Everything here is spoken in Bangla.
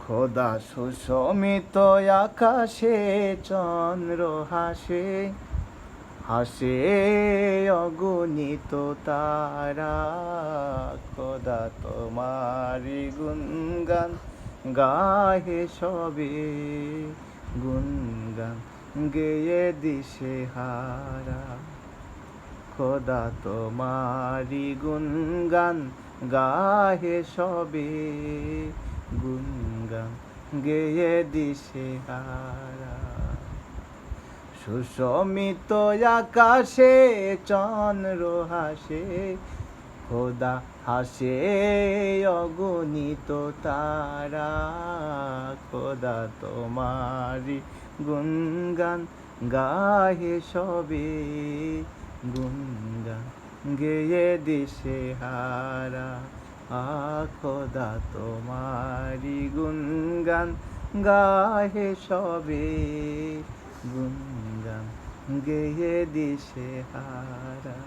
খোদা সুশমিত আকাশে চন্দ্র হাসে, হাসে অগণিত তারা। খোদা তোমারি গুণগান গাহে সবে, গুণগান গেয়ে দিশে হারা। খোদা তোমারি গুণগান গাহে সবে, গুণগান গেয়ে দিশে হারা। সুশমিত আকাশে চন্দ্র হাসে, খোদা হাসে অগণিত তারা। খোদা তোমারি গুণগান গাহে সবে, গুণগান গেয়ে দিশে হারা। খোদা তোমারি গুণগান গাহে সবে, গুণগান গেয়ে দিশে হারা।